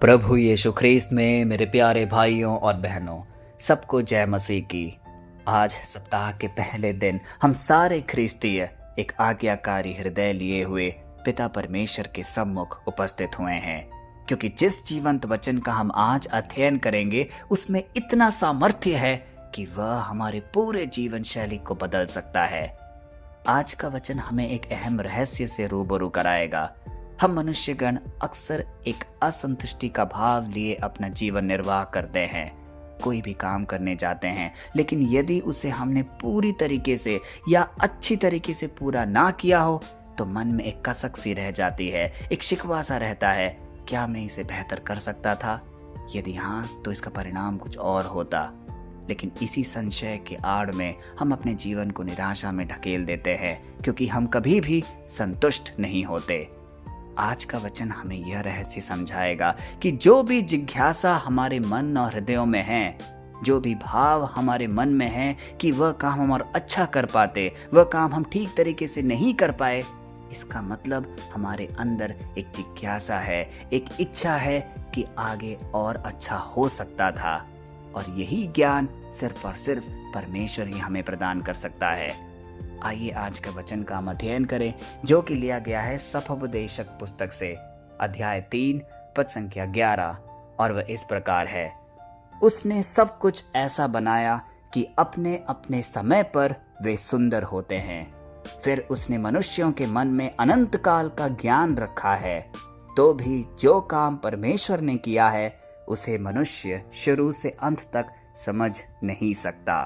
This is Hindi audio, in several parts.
प्रभु यीशु ख्रीस्त में मेरे प्यारे भाइयों और बहनों, सबको जय मसीह की। आज सप्ताह के पहले दिन हम सारे ख्रीस्तीय एक आज्ञाकारी हृदय लिए हुए पिता परमेश्वर के सम्मुख उपस्थित हुए हैं, क्योंकि जिस जीवंत वचन का हम आज अध्ययन करेंगे उसमें इतना सामर्थ्य है कि वह हमारे पूरे जीवन शैली को बदल सकता है। आज का वचन हमें एक अहम रहस्य से रूबरू कराएगा। हम मनुष्यगण अक्सर एक असंतुष्टि का भाव लिए अपना जीवन निर्वाह करते हैं। कोई भी काम करने जाते हैं, लेकिन यदि उसे हमने पूरी तरीके से या अच्छी तरीके से पूरा ना किया हो तो मन में एक कसक सी रह जाती है, एक शिकवा सा रहता है। क्या मैं इसे बेहतर कर सकता था? यदि हाँ, तो इसका परिणाम कुछ और होता। लेकिन इसी संशय के आड़ में हम अपने जीवन को निराशा में ढकेल देते हैं, क्योंकि हम कभी भी संतुष्ट नहीं होते। आज का वचन हमें यह रहस्य समझाएगा कि जो भी जिज्ञासा हमारे मन और हृदयों में है, जो भी भाव हमारे मन में है कि वह काम हम और अच्छा कर पाते, वह काम हम ठीक तरीके से नहीं कर पाए, इसका मतलब हमारे अंदर एक जिज्ञासा है, एक इच्छा है कि आगे और अच्छा हो सकता था। और यही ज्ञान सिर्फ और सिर्फ परमेश्वर ही हमें प्रदान कर सकता है। आइए आज का वचन का हम अध्ययन करें, जो कि लिया गया है सफोपदेशक पुस्तक से, अध्याय 3 पद संख्या 11, और वह इस प्रकार है। उसने सब कुछ ऐसा बनाया कि अपने अपने समय पर वे सुंदर होते हैं। फिर उसने मनुष्यों के मन में अनंत काल का ज्ञान रखा है। तो भी जो काम परमेश्वर ने किया है उसे मनुष्य शुरू से अंत तक समझ नहीं सकता।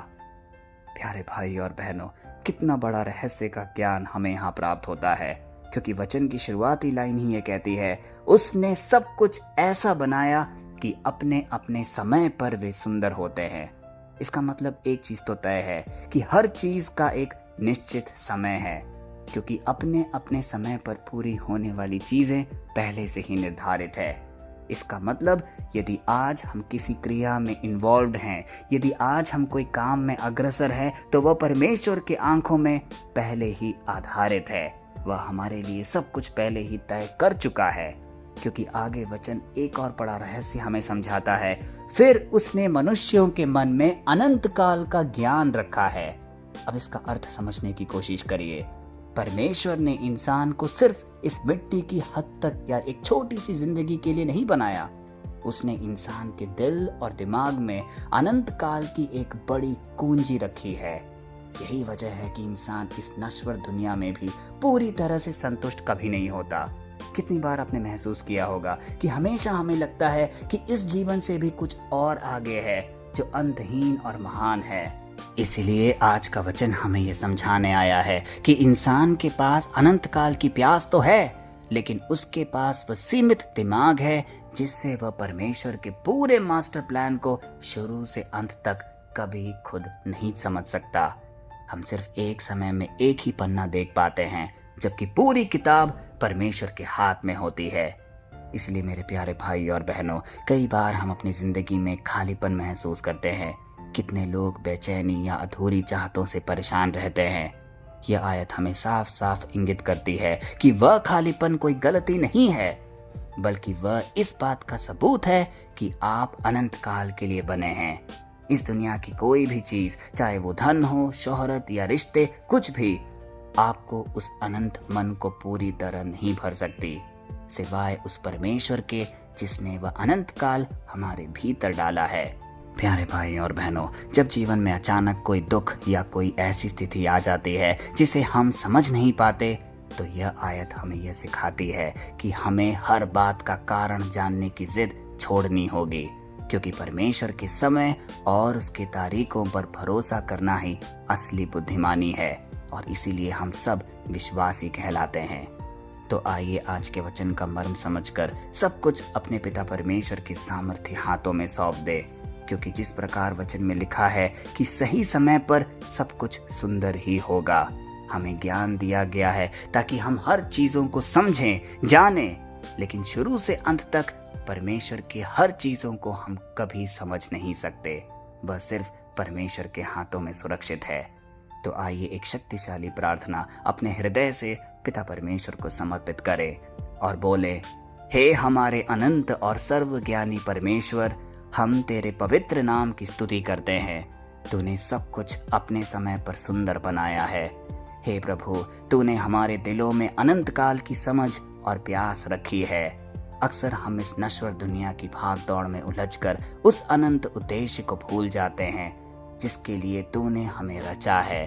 प्यारे भाई और बहनों, कितना बड़ा रहस्य का ज्ञान हमें यहाँ प्राप्त होता है, क्योंकि वचन की शुरुआती लाइन ही ये कहती है, उसने सब कुछ ऐसा बनाया कि अपने अपने समय पर वे सुंदर होते हैं। इसका मतलब एक चीज तो तय है कि हर चीज का एक निश्चित समय है, क्योंकि अपने अपने समय पर पूरी होने वाली चीजें पहले से ही निर्धारित है। इसका मतलब यदि आज हम किसी क्रिया में इन्वॉल्व्ड हैं, यदि आज हम कोई काम में अग्रसर हैं, तो वह परमेश्वर के आंखों में पहले ही आधारित है। वह हमारे लिए सब कुछ पहले ही तय कर चुका है, क्योंकि आगे वचन एक और बड़ा रहस्य हमें समझाता है। फिर उसने मनुष्यों के मन में अनंत काल का ज्ञान रखा है। अब इसका अर्थ समझने की कोशिश करिए। परमेश्वर ने इंसान को सिर्फ इस मिट्टी की हद तक या एक छोटी सी जिंदगी के लिए नहीं बनाया। उसने इंसान के दिल और दिमाग में अनंत काल की एक बड़ी कुंजी रखी है। यही वजह है कि इंसान इस नश्वर दुनिया में भी पूरी तरह से संतुष्ट कभी नहीं होता। कितनी बार आपने महसूस किया होगा कि हमेशा हमें लगता है कि इस जीवन से भी कुछ और आगे है, जो अंतहीन और महान है। इसलिए आज का वचन हमें यह समझाने आया है कि इंसान के पास अनंत काल की प्यास तो है, लेकिन उसके पास वह सीमित दिमाग है जिससे वह परमेश्वर के पूरे मास्टर प्लान को शुरू से अंत तक कभी खुद नहीं समझ सकता। हम सिर्फ एक समय में एक ही पन्ना देख पाते हैं, जबकि पूरी किताब परमेश्वर के हाथ में होती है। इसलिए मेरे प्यारे भाई और बहनों, कई बार हम अपनी जिंदगी में खालीपन महसूस करते हैं। कितने लोग बेचैनी या अधूरी चाहतों से परेशान रहते हैं। यह आयत हमें साफ साफ इंगित करती है कि वह खालीपन कोई गलती नहीं है, बल्कि वह इस बात का सबूत है कि आप अनंत काल के लिए बने हैं। इस दुनिया की कोई भी चीज, चाहे वो धन हो, शोहरत या रिश्ते, कुछ भी आपको उस अनंत मन को पूरी तरह नहीं भर सकती, सिवाय उस परमेश्वर के जिसने वह अनंत काल हमारे भीतर डाला है। प्यारे भाई और बहनों, जब जीवन में अचानक कोई दुख या कोई ऐसी स्थिति आ जाती है जिसे हम समझ नहीं पाते, तो यह आयत हमें यह सिखाती है कि हमें हर बात का कारण जानने की जिद छोड़नी होगी, क्योंकि परमेश्वर के समय और उसके तारीखों पर भरोसा करना ही असली बुद्धिमानी है, और इसीलिए हम सब विश्वासी कहलाते हैं। तो आइए आज के वचन का मर्म समझकर सब कुछ अपने पिता परमेश्वर के सामर्थ्य हाथों में सौंप दे, क्योंकि जिस प्रकार वचन में लिखा है कि सही समय पर सब कुछ सुंदर ही होगा। हमें ज्ञान दिया गया है ताकि हम हर चीजों को समझें, जानें, लेकिन शुरू से अंत तक परमेश्वर की हर चीजों को हम कभी समझ नहीं सकते। वह सिर्फ परमेश्वर के हाथों में सुरक्षित है। तो आइए एक शक्तिशाली प्रार्थना अपने हृदय से पिता परमेश्वर को समर्पित करें और बोले, हे हमारे अनंत और सर्वज्ञानी परमेश्वर, हम तेरे पवित्र नाम की स्तुति करते हैं। तूने सब कुछ अपने समय पर सुंदर बनाया है। हे प्रभु, तूने हमारे दिलों में अनंत काल की समझ और प्यास रखी है। अक्सर हम इस नश्वर दुनिया की भाग दौड़ में उलझकर उस अनंत उद्देश्य को भूल जाते हैं जिसके लिए तूने हमें रचा है।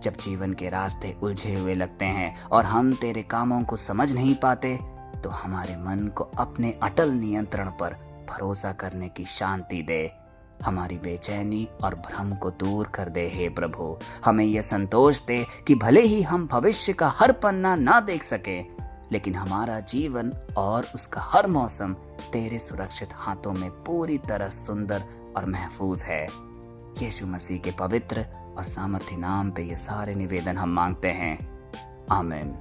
जब जीवन के रास्ते उलझे हुए लगते हैं और हम तेरे कामों को समझ नहीं पाते, तो हमारे मन को अपने अटल नियंत्रण पर भरोसा करने की शांति दे। हमारी बेचैनी और भ्रम को दूर कर दे। हे प्रभु, हमें यह संतोष दे कि भले ही हम भविष्य का हर पन्ना ना देख सकें, लेकिन हमारा जीवन और उसका हर मौसम तेरे सुरक्षित हाथों में पूरी तरह सुंदर और महफूज है। यीशु मसीह के पवित्र और सामर्थी नाम पे ये सारे निवेदन हम मांगते हैं। आमीन।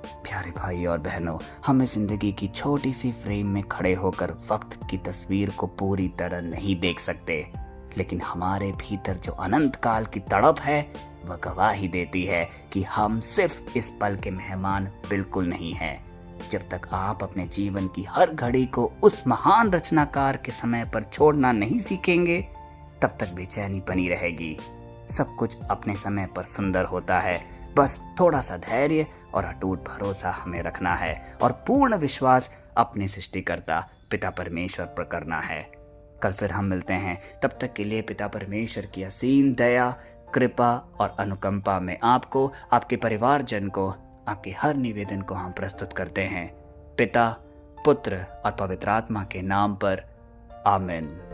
प्यारे भाई और बहनों, हमें जिंदगी की छोटी सी फ्रेम में खड़े होकर वक्त की तस्वीर को पूरी तरह नहीं देख सकते, लेकिन हमारे भीतर जो अनंत काल की तड़प है वह गवाही देती है कि हम सिर्फ इस पल के मेहमान बिल्कुल नहीं हैं। जब तक आप अपने जीवन की हर घड़ी को उस महान रचनाकार के समय पर छोड़ना नहीं सीखेंगे, तब तक बेचैनी बनी रहेगी। सब कुछ अपने समय पर सुंदर होता है, बस थोड़ा सा धैर्य और अटूट भरोसा हमें रखना है और पूर्ण विश्वास अपने सृष्टिकर्ता पिता परमेश्वर पर करना है। कल फिर हम मिलते हैं, तब तक के लिए पिता परमेश्वर की असीम दया, कृपा और अनुकंपा में आपको, आपके परिवारजन को, आपके हर निवेदन को हम प्रस्तुत करते हैं। पिता, पुत्र और पवित्र आत्मा के नाम पर। आमीन।